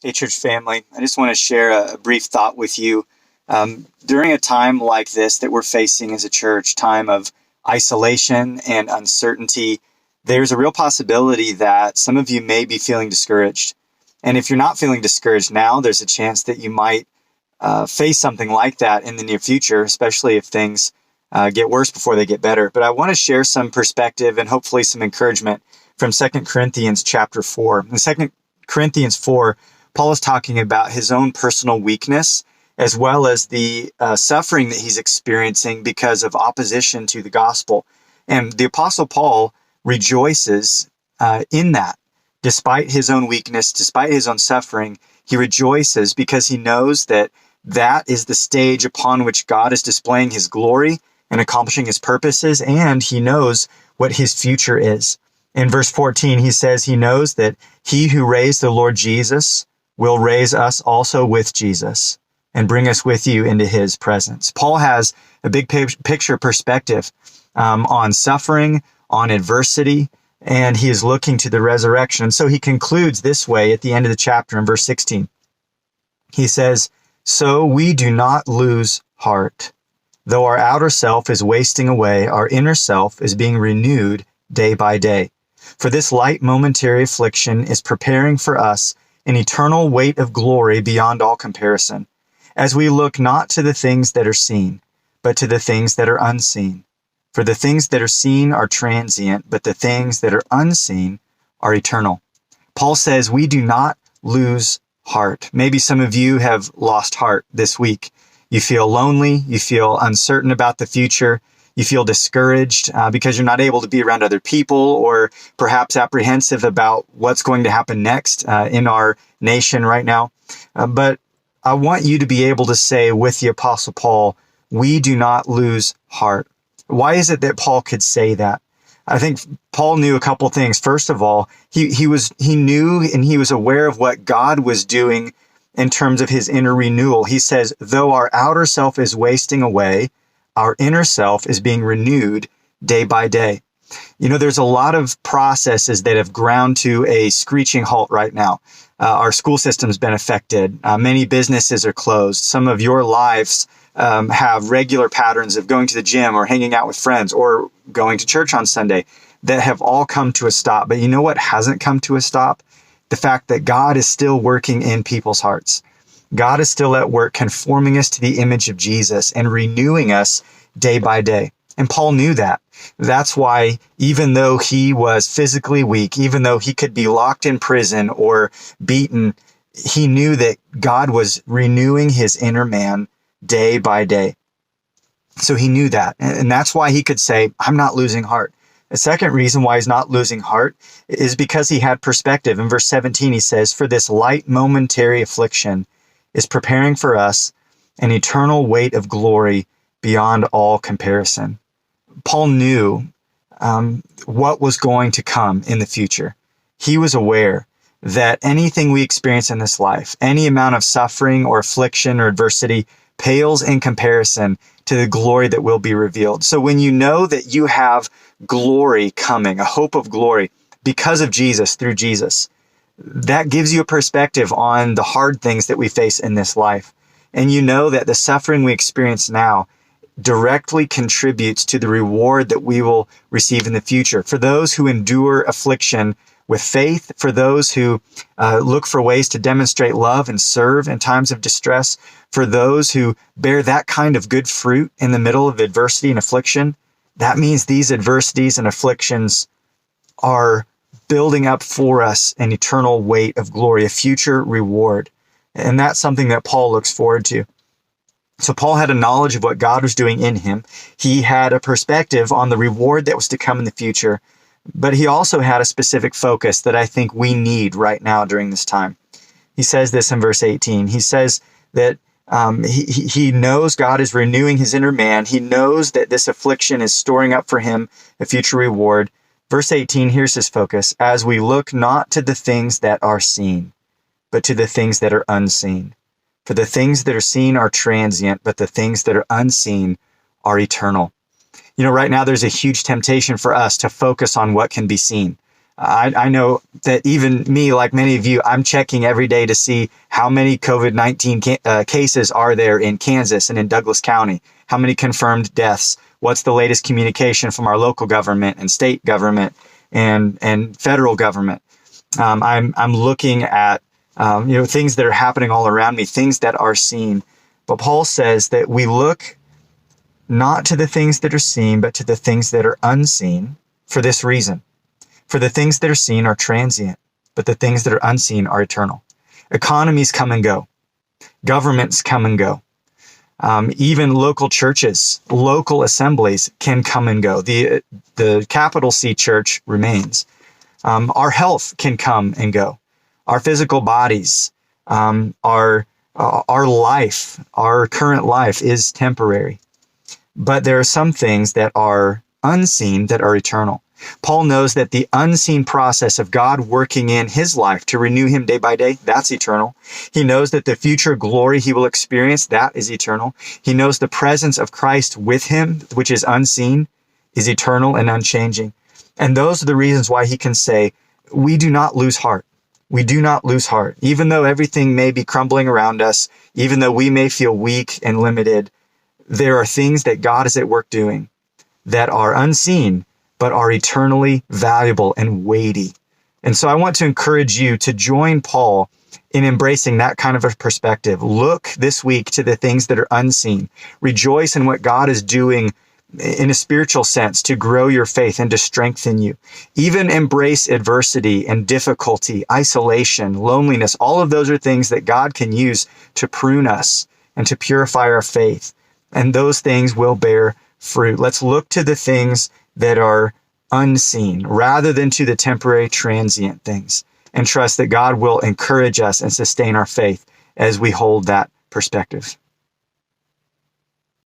Hey, church family, I just want to share a brief thought with you. During a time like this that we're facing as a church, time of isolation and uncertainty, there's a real possibility that some of you may be feeling discouraged. And if you're not feeling discouraged now, there's a chance that you might face something like that in the near future, especially if things get worse before they get better. But I want to share some perspective and hopefully some encouragement from 2 Corinthians chapter 4. In 2 Corinthians 4, Paul is talking about his own personal weakness as well as the suffering that he's experiencing because of opposition to the gospel. And the Apostle Paul rejoices in that. Despite his own weakness, despite his own suffering, he rejoices because he knows that that is the stage upon which God is displaying his glory and accomplishing his purposes, and he knows what his future is. In verse 14, he says he knows that he who raised the Lord Jesus will raise us also with Jesus and bring us with you into his presence. Paul has a big picture perspective on suffering, on adversity, and he is looking to the resurrection. And so he concludes this way at the end of the chapter in verse 16. He says, "So we do not lose heart. Though our outer self is wasting away, our inner self is being renewed day by day. For this light momentary affliction is preparing for us an eternal weight of glory beyond all comparison, as we look not to the things that are seen, but to the things that are unseen. For the things that are seen are transient, but the things that are unseen are eternal." Paul says we do not lose heart. Maybe some of you have lost heart this week. You feel lonely, you feel uncertain about the future, you feel discouraged because you're not able to be around other people, or perhaps apprehensive about what's going to happen next in our nation right now. But I want you to be able to say with the Apostle Paul, we do not lose heart. Why is it that Paul could say that? I think Paul knew a couple things. First of all, he knew and he was aware of what God was doing in terms of his inner renewal. He says, though our outer self is wasting away, our inner self is being renewed day by day. You know, there's a lot of processes that have ground to a screeching halt right now. Our school system's been affected. Many businesses are closed. Some of your lives have regular patterns of going to the gym or hanging out with friends or going to church on Sunday that have all come to a stop. But you know what hasn't come to a stop? The fact that God is still working in people's hearts. God is still at work conforming us to the image of Jesus and renewing us day by day. And Paul knew that. That's why even though he was physically weak, even though he could be locked in prison or beaten, he knew that God was renewing his inner man day by day. So he knew that. And that's why he could say, I'm not losing heart. The second reason why he's not losing heart is because he had perspective. In verse 17, he says, "For this light momentary affliction is preparing for us an eternal weight of glory beyond all comparison." Paul knew what was going to come in the future. He was aware that anything we experience in this life, any amount of suffering or affliction or adversity, pales in comparison to the glory that will be revealed. So when you know that you have glory coming, a hope of glory because of Jesus, through Jesus, that gives you a perspective on the hard things that we face in this life. And you know that the suffering we experience now directly contributes to the reward that we will receive in the future. For those who endure affliction with faith, for those who look for ways to demonstrate love and serve in times of distress, for those who bear that kind of good fruit in the middle of adversity and affliction, that means these adversities and afflictions are building up for us an eternal weight of glory, a future reward. And that's something that Paul looks forward to. So Paul had a knowledge of what God was doing in him. He had a perspective on the reward that was to come in the future, but he also had a specific focus that I think we need right now during this time. He says this in verse 18. He says that he knows God is renewing his inner man. He knows that this affliction is storing up for him a future reward. Verse 18, here's his focus. "As we look not to the things that are seen, but to the things that are unseen. For the things that are seen are transient, but the things that are unseen are eternal." You know, right now there's a huge temptation for us to focus on what can be seen. I know that even me, like many of you, I'm checking every day to see how many COVID-19 cases are there in Kansas and in Douglas County, how many confirmed deaths, what's the latest communication from our local government and state government and federal government. I'm looking at things that are happening all around me, things that are seen. But Paul says that we look not to the things that are seen, but to the things that are unseen for this reason. For the things that are seen are transient, but the things that are unseen are eternal. Economies come and go. Governments come and go. Even local churches, local assemblies can come and go. The capital C church remains. Our health can come and go. Our physical bodies, our life, our current life is temporary. But there are some things that are unseen that are eternal. Paul knows that the unseen process of God working in his life to renew him day by day, that's eternal. He knows that the future glory he will experience, that is eternal. He knows the presence of Christ with him, which is unseen, is eternal and unchanging. And those are the reasons why he can say, we do not lose heart. We do not lose heart. Even though everything may be crumbling around us, even though we may feel weak and limited, there are things that God is at work doing that are unseen, but are eternally valuable and weighty. And so I want to encourage you to join Paul in embracing that kind of a perspective. Look this week to the things that are unseen. Rejoice in what God is doing in a spiritual sense to grow your faith and to strengthen you. Even embrace adversity and difficulty, isolation, loneliness. All of those are things that God can use to prune us and to purify our faith. And those things will bear fruit. Let's look to the things that are unseen rather than to the temporary transient things, and trust that God will encourage us and sustain our faith as we hold that perspective.